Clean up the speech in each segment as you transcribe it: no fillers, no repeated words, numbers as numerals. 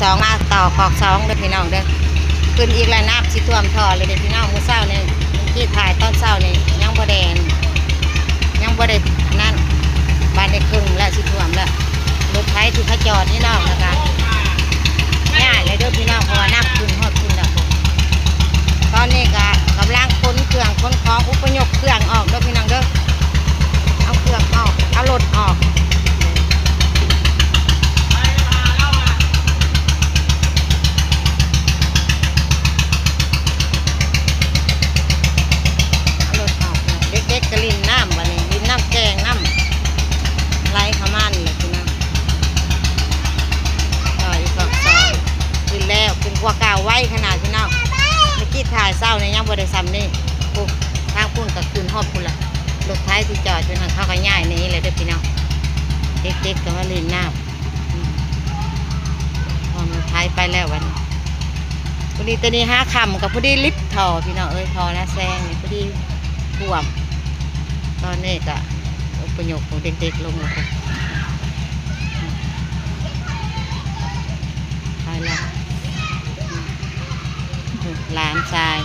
สองมาต่อขอกสองเด้อพี่น้องเด้อขึ้นอีกแล้วน้ำสิท่วมท่อเลยเด้อพี่น้องมื้อเช้านี่ที่ถ่ายตอนเช้านี่ยังบ่แดงยังบ่ได้นั่นบ้านได้ครึ่งแล้วสิท่วมแล้วรถไถที่เขาจอดนี่น้องนะคะง่ายเลยเด้อพี่น้องเพราะว่าน้ำขึ้นฮอดขึ้นแล้วตอนนี้ก็กำลังขนเครื่องขนของอุปยกเครื่องออกเด้อพี่น้องเด้อเอาเครื่องออกเอารถออกเด็กๆก็ลินน้ำวันนี้ลินน้ำแกงน้ำไหลขมันเลยพี่น้องต่ออีก2 ขึ้นแล้วขึ้นกว่าเก่าไว้ขนาดพี่น้องเมื่อกี้ถ่ายเศร้าในยังบริษัทนี่ปุ๊บทางพุ่นกับคืนฮอดพุ่นละรถท้ายที่จอดจนทางเข้ากันง่ายนี้เลยเด้อพี่น้องเด็กๆก็มาลินน้ำพอมันท้ายไปแล้ววันพอดีตัวนี้5 ค่ำกับพอดีลิฟต์ท่อพี่น้องเอ้ยท่อนะแซงนี่พอดีท่วมตอนนี้ก็อุปยกของเด็กๆลงแล้วค่ะไปแล้วหลานชาย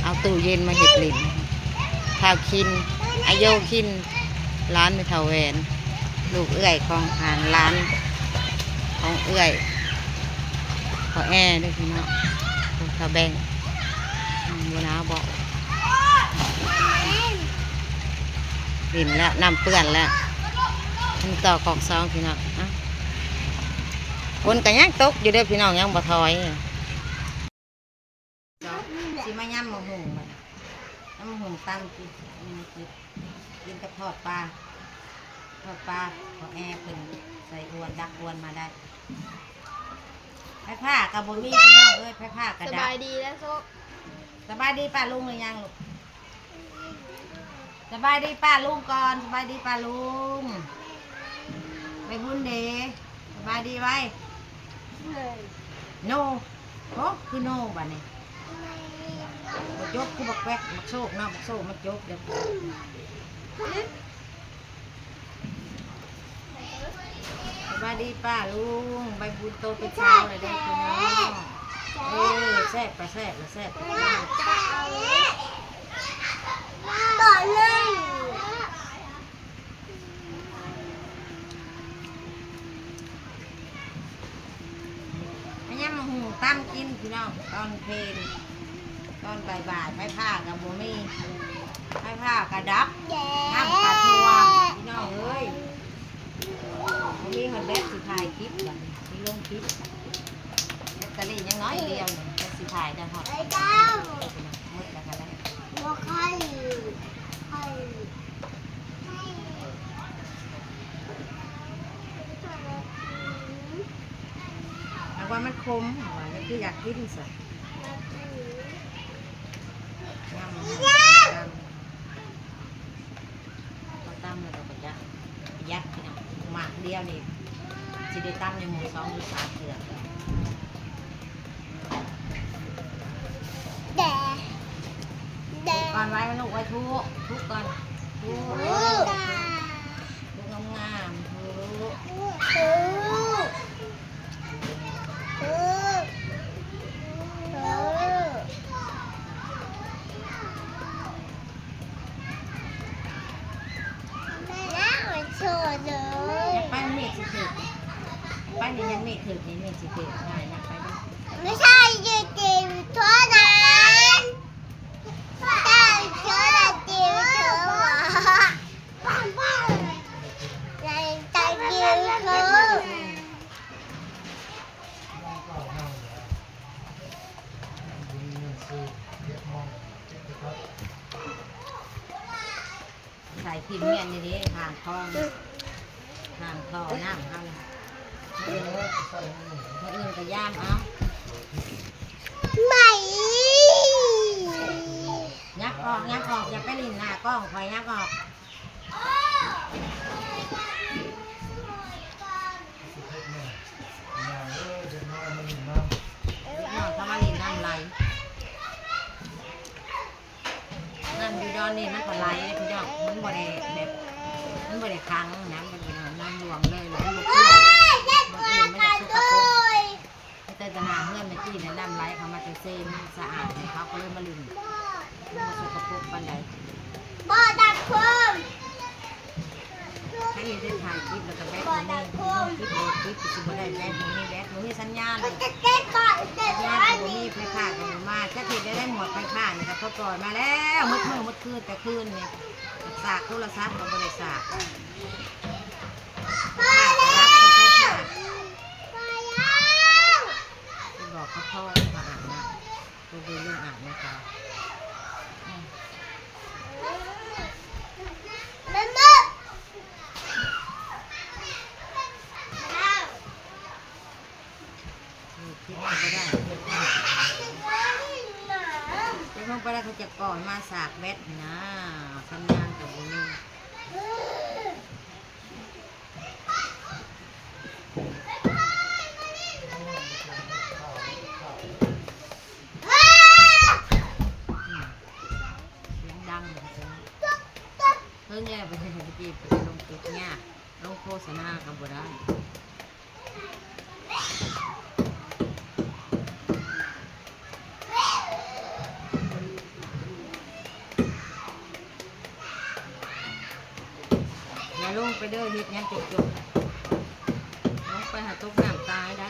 เอาตู้เย็นมาเห็ดหลินข้าวคินอาโยคินร้านไม่เท่าแหวนลูกเอื้อยของหานร้านของเอื้อยขอแอร์ด้วยพี่น้องข้าวแบงบัวน้าบอกหลินแล้วน้ำเปื้อนแล้วมันต่อของซองพี่น้องคนกันยังตกอยู่เด้อพี่น้องยังบ่ถอยสิมาย่ำมะฮุ่งมันน้ำมะฮุ่งตั้งกินกับทอดปลาขอแอร์เป็นใส่อวนดักอวนมาได้ไผ่ผ้ากับบ่มีพี่น้องเอ้ยไผ่ผ้ากระดักสบายดีแล้วโซสบายดีป้าลุงหรือยังลูกสบายดีป้าลุงก่อนสบายดีป้าลุงไปบุญเดสบายดีไว้โนโอ้คือโนบ้านี่บักยกคือบักแวกบักโชกเนาะบักโชกมันยกเดี๋ยวสบายดีป้าลุงใบบุญโตเป็นเช้าเลยได้พี่น้องแซ่บไปแซ่บแล้วแซ่บต่อเลยอันนี้มันหูตั้มกินพี่น้องตอนเพลนตอนบ่ายไม้ผ้ากับบัวมีไม้ผ้ากระดับน้ำปลาทัวพี่น้องเอ้ยวันนี้คนแรกสิถ่ายคลิปกันสิลงคลิปแบตเตอรี่ยังน้อยเดียวจะสิถ่ายได้หอดมืดแล้วกันแล้วว่าใครว่ามันคมว่าคืออยากกินสิก็ตั้มแล้วก็จะยัดพี่น้องหมากเดียวนี่จะได้ตั้มในหมู่2 หรือ 3เถื่อนก่อนไว้ลูกไว้ทุกก่อนทุกงามไปเมฆสิเถิดไปนี่ยังเมฆถึกนี่เมฆสิเถิดง่ายนะไปดิไม่ใช่ยืดจีบทั่วนั้นแต่เชื่อจีบเชื่อว่าในใจจีบคือใส่พิมพ์เมียนดีๆทางคลองทางคลองน้ำทางคนอื่นก็ย่ามเอาไม่ยักออกอย่าไปลินหน้ากล้องคอยยักออกเขามาลินน้ำไหลน้ำดูดอนนี่มันก็ไหลพี่น้องมันบ่ได้แบบมันบ่ได้ค้างน้ำมันเป็นน้ำรวมเลยมันบ่เปื้อนมันอื่นไม่ได้สุกปรก คิดเลยคิดสิบ่ได้แบตบ่มีสัญญาณ มันจะเต้นก่อนเต้ สั น ญ ก่ ญา อ ณ น บ่มีไฟฟ้าก็บ่มาจะเฮ็ดได้หมดไฟฟ้านี่ก็เขาปล่อยมาแล้วมืดมื้อมืดคืนแต่คืนนี่สากโทรศัพท์ก็บ่ได้สาก พ่อ สาก แล้ว ก็รับไฟฟ้า พ่อแล้ว ไปบอกเขาพ่อมาอาบน้ำตัวดูเรื่องอาบน้ำเขา แม่แม่ คิดว่าก็ได้แต่พวกไปได้เขาจะก่อนมาสากแบตนะสัญญาณกับบุญ เสียงดังเลยเพิ่งแย่ไปเมื่อกี้ไปลงคลิปเนี่ยลงโฆษณากับบุได้อย่าลงไปเด้อเฮ็ดยังจบลงไปหาตกน้ำตายได้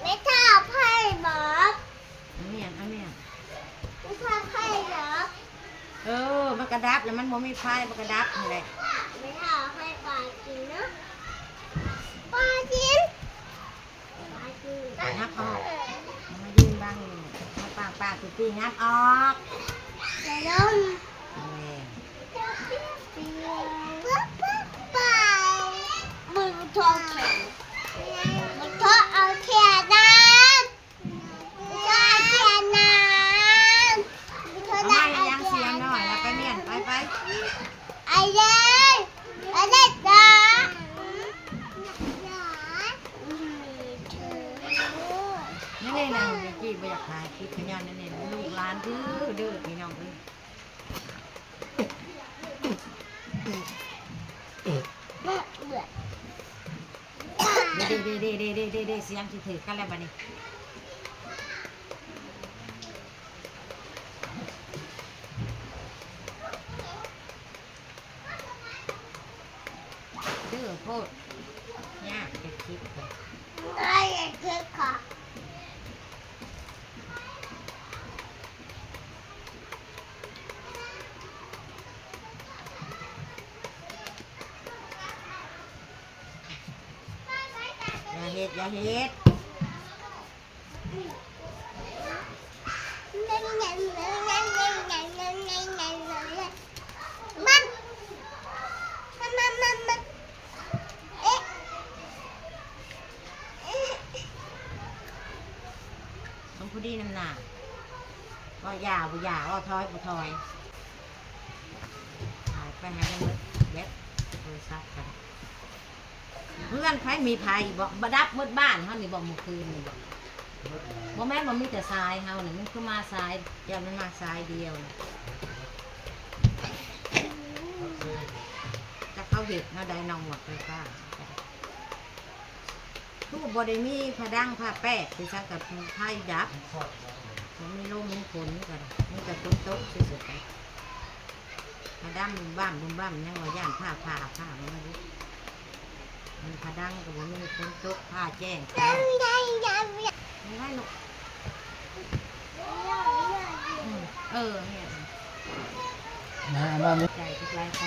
ไม่ทาไพ่หรอก อันนี้อันนี้ ไม่ทาไพ่หรอก มันกระดับแล้วมันบ่มีไฟมันกระดับนี่แหละ ไม่ทาไพ่ปลากินนะปลากินปลากิน งับออกมายืนบ้างมาปากคือตีงับออก จะลง นี่ ปึ๊บปึ๊บไปมือทองแข็งมันทอเอาเทียนน้ำมันทอเอาเทียนน้ำมันทอ เอา ได้ ไม่ยังเสียงหน่อยแล้วไปเมียนไป ไอ้เด้ไอ้เด็กจ้านี่นางจีบอยากถ่ายคลิปขยันนี่ลูกหลานดื้อพี่น้องเลยเด้เสียงที่ถือกันแล้วบัดนี้ดื้อโพดยากจะคิดเลย ได้เค้กค่ะ อย่าเฮ็ดต้องพูดดีน้ำหนาก็อย่าว่าทอยไปหากันเลยเบ็ดโทรศัพท์กันเพื่อนใครมีภัยบอกบดับมืดบ้านเขานี่บอกเมื่อคืนนี่บอกแม่นบอกมีแต่ทรายเฮานี่มันคือมาทรายเดี๋ยวมันมาทรายเดียวจะเข้าเห็ดเนาะได้น้องหมดไปป้าทุกบริมีผ้าดังผ้าแป้งที่ซักกับผ้าดับผมมีลมมีฝนกันมีแต่ฝนตกสุดๆไปผ้าดังบุ้มบ้ามยังว่าย่านผ้ามันไม่รู้มันผ้าดังกับผมมีฝนตกผ้าแจ้งไม่ได้ลูกเนี่ย มานี่ ใจทุกไร้ไฟ